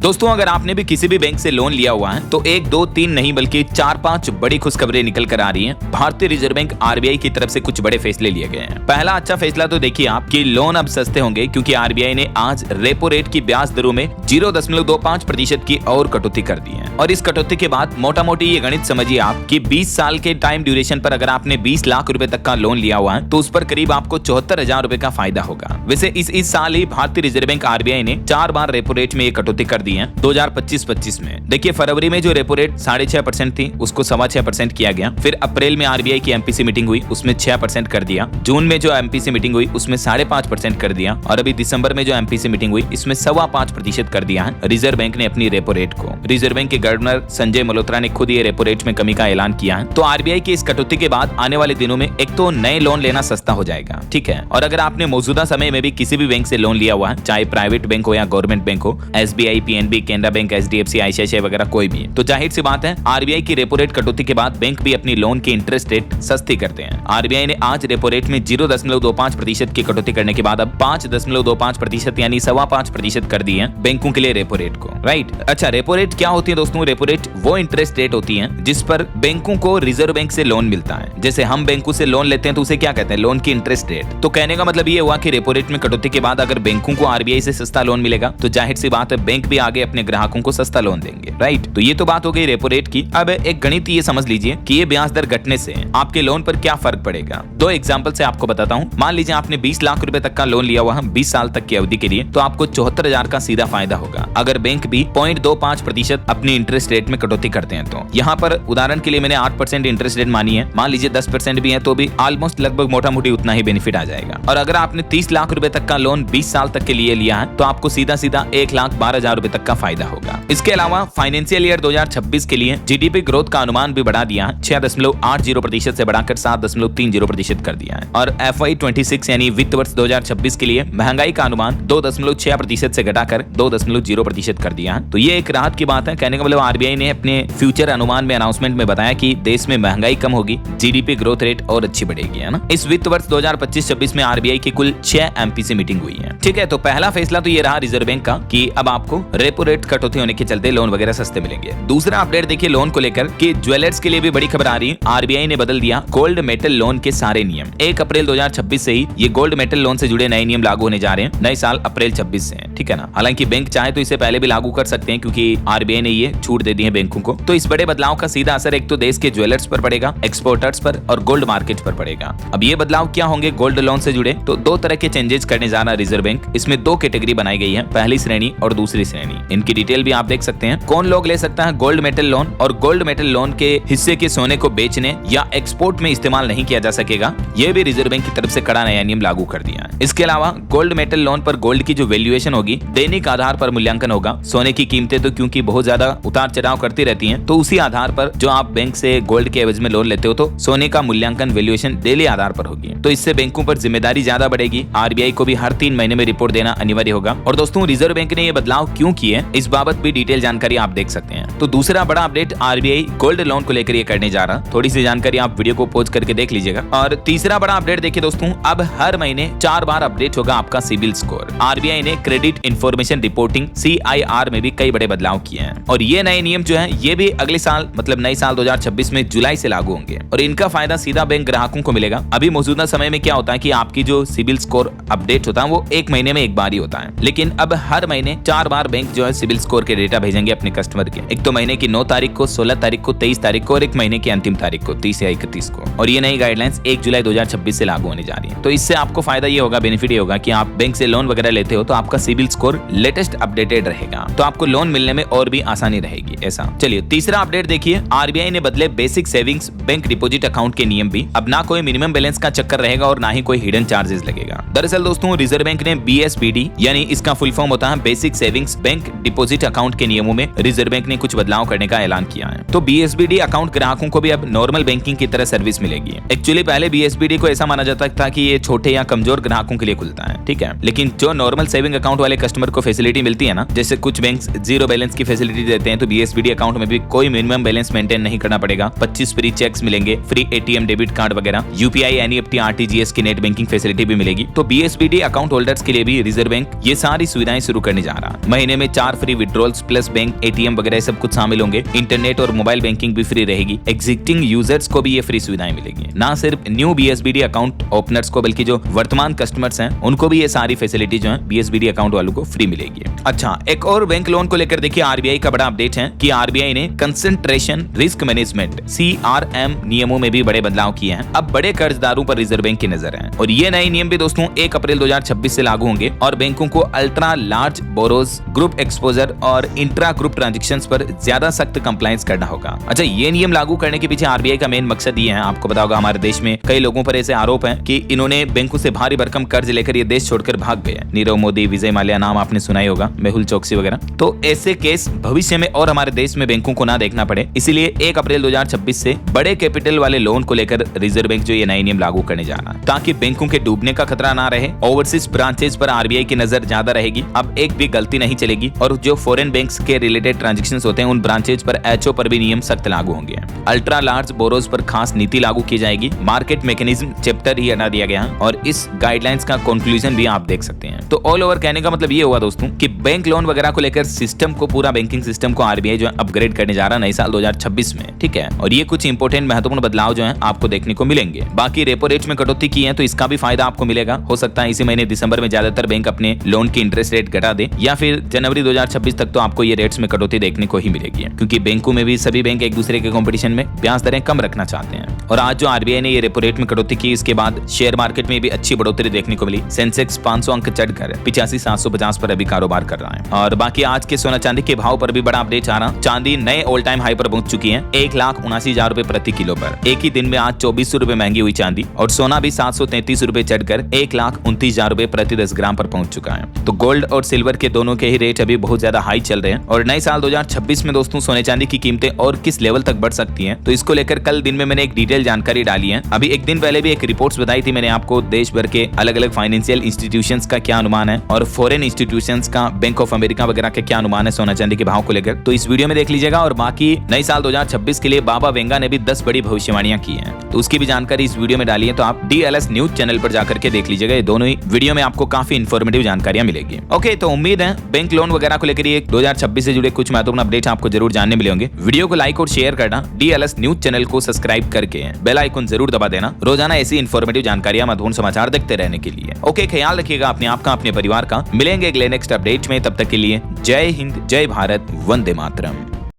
दोस्तों अगर आपने भी किसी भी बैंक से लोन लिया हुआ है तो 1, 2, 3 नहीं बल्कि 4-5 बड़ी खुशखबरें निकल कर आ रही हैं। भारतीय रिजर्व बैंक आरबीआई की तरफ से कुछ बड़े फैसले लिए गए हैं। पहला अच्छा फैसला तो देखिए आप कि लोन अब सस्ते होंगे, क्योंकि आरबीआई ने आज रेपो रेट की ब्याज दरों में 0.25% की और कटौती कर दी है। और इस कटौती के बाद मोटा मोटी ये गणित समझिए आप कि 20 साल के टाइम ड्यूरेशन पर अगर आपने 20 लाख रुपए तक का लोन लिया हुआ है तो उस पर करीब आपको 74,000 रुपए का फायदा होगा। वैसे इस साल ही भारतीय रिजर्व बैंक आरबीआई ने 4 बार रेपो रेट में ये कटौती कर दी है 2025-25 में। देखिए फरवरी में जो रेपो रेट 6.5% थी उसको 6.25% किया गया। फिर अप्रैल में आरबीआई की एमपीसी मीटिंग हुई, उसमें 6% कर दिया। जून में जो एमपीसी मीटिंग हुई उसमें 5.5% कर दिया। और अभी दिसंबर में जो एमपीसी मीटिंग हुई इसमें 5.25% कर दिया है रिजर्व बैंक ने अपनी रेपो रेट को। रिजर्व बैंक के गवर्नर संजय मल्होत्रा ने खुद ये रेपो रेट में कमी का ऐलान किया है। तो आरबीआई की इस कटौती के बाद आने वाले दिनों में एक तो नए लोन लेना सस्ता हो जाएगा, ठीक है। और अगर आपने मौजूदा समय में भी किसी भी बैंक से लोन लिया हुआ है, चाहे प्राइवेट बैंक हो या गवर्नमेंट बैंक हो, SBI, PNB, Canara bank, HDFC, ICICI वगैरह कोई भी है, तो जाहिर सी बात है आरबीआई की रेपो रेट कटौती के बाद बैंक भी अपनी लोन की इंटरेस्ट रेट सस्ती करते हैं। आरबीआई ने आज रेपो रेट में 0.25% की कटौती करने के बाद अब 5.25% यानी 5.25% कर दी है बैंकों के लिए रेपो रेट को, राइट। अच्छा, रेपो रेट क्या होती है दोस्तों? रेपो रेट वो इंटरेस्ट रेट होती है जिस पर बैंकों को रिजर्व बैंक से लोन मिलता है। जैसे हम बैंकों से लोन लेते हैं तो उसे क्या कहते हैं? लोन की इंटरेस्ट रेट। तो कहने का मतलब ये हुआ कि रेपो रेट में कटौती के बाद अगर बैंकों को आरबीआई से सस्ता लोन मिलेगा तो जाहिर सी बात है बैंक भी आगे अपने ग्राहकों को सस्ता लोन देंगे, राइट। तो ये तो बात हो गई रेपो रेट की। अब एक गणित ये समझ लीजिए कि ये ब्याज दर घटने से आपके लोन पर क्या फर्क पड़ेगा। 2 एग्जांपल से आपको बताता हूं। मान लीजिए आपने 20 लाख रुपए तक का लोन लिया हुआ है 20 साल तक की अवधि के लिए, तो आपको 74,000 का सीधा फायदा होगा अगर बैंक भी 0.25% अपनी इंटरेस्ट रेट में कटौती करते हैं। तो यहाँ पर उदाहरण के लिए मैंने 8% इंटरेस्ट रेट मानी है, मान लीजिए 10% भी है तो भी ऑलमोस्ट लगभग मोटा मोटी उतना ही बेनिफिट आ जाएगा। और अगर आपने 30 लाख रुपए तक का लोन 20 साल तक के लिए लिया है तो आपको सीधा सीधा 1,12,000 रुपए तक का फायदा होगा। इसके अलावा फाइनेंशियल ईयर 2026 के लिए जीडीपी ग्रोथ का अनुमान भी बढ़ा दिया है, 6.80% से बढ़ाकर 7.30% कर दिया है। और FY26 यानी वित्त वर्ष 2026 के लिए महंगाई का अनुमान 2.6% से घटाकर 2.0% कर दिया है। तो ये एक राहत की बात है। कहने का मतलब आरबीआई ने अपने फ्यूचर अनुमान में अनाउंसमेंट में बताया कि देश में महंगाई कम होगी, जीडीपी ग्रोथ रेट और अच्छी बढ़ेगी, है ना। इस वित्त वर्ष 2025-26 में आरबीआई की कुल 6 एमपीसी मीटिंग हुई है, ठीक है। तो पहला फैसला तो ये रहा रिजर्व बैंक का कि अब आपको रेपो रेट कटौती होने के चलते लोन वगैरह सस्ते मिलेंगे। दूसरा अपडेट देखिए लोन को लेकर कि ज्वेलर्स के लिए भी बड़ी खबर आ रही है। आरबीआई ने बदल दिया गोल्ड मेटल लोन के सारे नियम। 1 अप्रैल 2026 से ही ये गोल्ड मेटल लोन से जुड़े नए नियम लागू होने जा रहे हैं। नए साल अप्रैल 26 से है, ठीक है ना। हालांकि बैंक चाहे तो इसे पहले भी लागू कर सकते हैं क्योंकि आरबीआई ने ये छूट दे दी है बैंकों को। तो इस बड़े बदलाव का सीधा असर एक तो देश के ज्वेलर्स पर पड़ेगा, एक्सपोर्टर्स पर और गोल्ड मार्केट पर पड़ेगा। अब ये बदलाव क्या होंगे गोल्ड लोन से जुड़े? तो 2 तरह के चेंजेस करने जा रहा है रिजर्व बैंक। इसमें 2 कैटेगरी बनाई गई है, पहली श्रेणी और दूसरी श्रेणी। इनकी डिटेल भी आप देख सकते हैं। कौन लोग ले सकता है गोल्ड मेटल लोन? और गोल्ड मेटल लोन के हिस्से के सोने को बेचने या एक्सपोर्ट में इस्तेमाल नहीं किया जा सकेगा। यह भी रिजर्व बैंक की तरफ से कड़ा नया नियम लागू कर दिया है। इसके अलावा गोल्ड मेटल लोन पर गोल्ड की जो वैल्यूएशन होगी दैनिक आधार पर मूल्यांकन होगा। सोने की कीमतें तो क्योंकि बहुत ज्यादा उतार चढ़ाव करती रहती हैं, तो उसी आधार पर जो आप बैंक से गोल्ड के एवज में लोन लेते हो तो सोने का मूल्यांकन वैल्यूएशन डेली आधार पर होगी। तो इससे बैंकों पर जिम्मेदारी ज्यादा बढ़ेगी। आरबीआई को भी हर 3 महीने में रिपोर्ट देना अनिवार्य होगा। और दोस्तों रिजर्व बैंक ने ये बदलाव क्यों किए इस बाबत भी डिटेल जानकारी आप देख सकते हैं। तो दूसरा बड़ा अपडेट आरबीआई गोल्ड लोन को लेकर ये करने जा रहा। थोड़ी सी जानकारी आप वीडियो को पॉज करके देख लीजिएगा। और तीसरा बड़ा अपडेट देखिए दोस्तों, अब हर महीने 4 बार अपडेट होगा आपका सिबिल स्कोर। आरबीआई ने क्रेडिट इंफॉर्मेशन रिपोर्टिंग CIR में भी कई बड़े बदलाव किए हैं। और ये नए नियम जो है ये भी अगले साल मतलब नए साल 2026 में जुलाई से लागू होंगे और इनका फायदा सीधा बैंक ग्राहकों को मिलेगा। अभी मौजूदा समय में क्या होता है कि आपकी जो सिबिल स्कोर अपडेट होता है वो 1 महीने में एक बार ही होता है, लेकिन अब हर महीने 4 बार बैंक जो है सिबिल स्कोर के डेटा भेजेंगे अपने कस्टमर के। एक तो महीने की 9 तारीख को, 16 तारीख को, 23 तारीख को और एक महीने की अंतिम तारीख को 30 या 31 को। और ये नई गाइडलाइंस 1 जुलाई 2026 से लागू होने जा रही है। तो इससे आपको फायदा ये होगा, बेनिफिट ये होगा कि आप बैंक से लोन वगैरह लेते हो तो आपका सिबिल स्कोर लेटेस्ट अपडेटेड रहेगा, तो आपको लोन मिलने में और भी आसानी रहेगी। ऐसा चलिए तीसरा अपडेट देखिए, आरबीआई ने बदले basic savings bank deposit account के नियम भी। अब ना कोई मिनिमम बैलेंस का चक्कर रहेगा और ना ही कोई हिडन चार्जेस लगेगा। दरअसल दोस्तों रिजर्व बैंक ने BSBD यानी इसका फुल फॉर्म होता है basic savings bank deposit account के नियमों में रिजर्व बैंक ने कुछ बदलाव करने का ऐलान किया है। तो BSBD अकाउंट ग्राहकों को भी अब नॉर्मल बैंकिंग की तरह सर्विस मिलेगी। एक्चुअली पहले BSBD को ऐसा माना जाता था कि ये छोटे या कमजोर ग्राहकों के लिए खुलता है, ठीक है। लेकिन जो नॉर्मल सेविंग अकाउंट वाले कस्टमर को फैसिलिटी मिलती है ना, जैसे कुछ बैंक 0 बैलेंस की फैसिलिटी देते हैं, तो BSBD अकाउंट में भी कोई मिनिमम बैलेंस मेंटेन नहीं करना पड़ेगा। 25 फ्री चेक्स मिलेंगे, फ्री ATM डेबिट कार्ड वगैरह, UPI NEFT RTGS की नेट बैंकिंग फैसिलिटी भी मिलेगी। तो BSBD अकाउंट होल्डर्स के लिए भी रिजर्व बैंक ये सारी सुविधाएं शुरू करने जा रहा है। महीने में 4 4 free withdrawals plus bank ATM वगैरह सब कुछ शामिल होंगे। इंटरनेट और मोबाइल बैंकिंग भी फ्री रहेगी। एग्जिस्टिंग यूजर्स को भी ये फ्री सुविधाएं मिलेगी। ना सिर्फ न्यू BSBD अकाउंट ओपनर्स को बल्कि जो वर्तमान कस्टमर्स हैं उनको भी ये सारी फैसिलिटी जो है BSBD अकाउंट वालों को फ्री मिलेगी। अच्छा, एक और बैंक लोन को लेकर देखिए RBI का बड़ा अपडेट है कि RBI ने कंसंट्रेशन रिस्क मैनेजमेंट CRM नियमों में भी बड़े बदलाव किए हैं। अब बड़े कर्जदारों पर रिजर्व बैंक की नजर है और ये नए नियम भी दोस्तों 1 अप्रैल 2026 से लागू होंगे और बैंकों को ultra large borrows, group exposure और इंट्रा ग्रुप ट्रांजैक्शंस पर ज्यादा सख्त कंप्लायंस करना होगा। अच्छा, ये नियम लागू करने के पीछे RBI का मेन मकसद ये है, आपको पता होगा हमारे देश में कई लोगों पर ऐसे आरोप हैं कि इन्होंने बैंकों से भारी भरकम कर्ज लेकर ये देश छोड़कर भाग गए। नीरव मोदी, विजय माल्या नाम आपने सुना ही होगा, मेहुल चोकसी वगैरह। तो ऐसे केस भविष्य में और हमारे देश में बैंकों को ना देखना पड़े, इसीलिए 1 अप्रैल 2026 से बड़े कैपिटल वाले लोन को लेकर रिजर्व बैंक जो ये नए नियम लागू करने जा रहा है ताकि बैंकों के डूबने का खतरा ना रहे। ओवरसीज ब्रांचेस पर RBI की नजर ज्यादा रहेगी। अब एक भी गलती नहीं चलेगी और जो फॉरेन बैंक्स के रिलेटेड ट्रांजैक्शंस होते हैं उन ब्रांचेज पर HO पर भी नियम सख्त लागू होंगे। अल्ट्रा लार्ज बोरोज पर खास नीति लागू की जाएगी। मार्केट मैकेनिज्म चैप्टर ही हटा दिया गया है और इस गाइडलाइंस का कंक्लूजन भी आप देख सकते हैं। तो ऑल ओवर कहने का मतलब ये हुआ दोस्तों कि बैंक लोन वगैरह को लेकर सिस्टम को, पूरा बैंकिंग सिस्टम को RBI जो है अपग्रेड करने जा रहा है नए साल 2026 में, ठीक है। और ये कुछ इंपोर्टेंट महत्वपूर्ण बदलाव जो है आपको देखने को मिलेंगे। बाकी रेपो रेट में कटौती की है तो इसका भी फायदा आपको मिलेगा। हो सकता है इसी महीने दिसंबर में ज्यादातर बैंक अपने लोन की इंटरेस्ट रेट घटा दे या फिर जनवरी 2026 तक तो आपको ये रेट्स में कटौती देखने को ही मिलेगी, क्योंकि बैंकों में भी सभी बैंक एक दूसरे के कंपटीशन में ब्याज दरें कम रखना चाहते हैं। और आज जो RBI ने ये रेपो रेट में कटौती की, इसके बाद शेयर मार्केट में भी अच्छी बढ़ोतरी देखने को मिली। सेंसेक्स 500 अंक चढ़कर 85,750 पर अभी कारोबार कर रहा है। और बाकी आज के सोना चांदी के भाव पर भी बड़ा अपडेट आ रहा। चांदी नए ऑल टाइम हाई पर पहुंच चुकी है 1,79,000 रुपए प्रति किलो पर। एक ही दिन में आज 2400 रुपए महंगी हुई चांदी और सोना भी 733 रुपए चढ़कर 1,29,000 रुपए प्रति 10 ग्राम पर पहुंच चुका है। तो गोल्ड और सिल्वर के दोनों के ही रेट अभी बहुत ज्यादा हाई चल रहे हैं। और नए साल 2026 में दोस्तों सोने चांदी की कीमतें और किस लेवल तक बढ़ सकती हैं, तो इसको लेकर कल दिन में मैंने एक डिटेल जानकारी डाली है। अभी एक दिन पहले भी एक रिपोर्ट्स बताई थी मैंने आपको, देश भर के अलग अलग फाइनेंशियल इंस्टीट्यूशंस का क्या अनुमान है और फॉरेन इंस्टीट्यूशंस का, बैंक ऑफ अमेरिका वगैरह का क्या अनुमान है सोना चांदी के भाव को लेकर, तो इस वीडियो में देख लीजिएगा। और बाकी नए साल 2026 के लिए बाबा वेंगा ने भी 10 बड़ी भविष्यवाणियां की हैं, तो उसकी भी जानकारी इस वीडियो में डाली है। तो आप DLS न्यूज चैनल पर जाकर के देख लीजिएगा, ये दोनों ही वीडियो में आपको काफी इंफॉर्मेटिव जानकारियां मिलेगी। ओके, तो उम्मीद है बैंक लोन वगैरह को लेकर ये 2026 से जुड़े कुछ महत्वपूर्ण अपडेट आपको जरूर जानने मिले होंगे। वीडियो को लाइक और शेयर करना, DLS न्यूज चैनल को सब्सक्राइब करके बेल आइकन जरूर दबा देना रोजाना ऐसी इंफॉर्मेटिव जानकारियां, महत्वपूर्ण समाचार देखते रहने के लिए। ओके, ख्याल रखिएगा अपने आप का, अपने परिवार का। मिलेंगे अगले नेक्स्ट अपडेट में, तब तक के लिए जय हिंद, जय भारत, वंदे मातरम।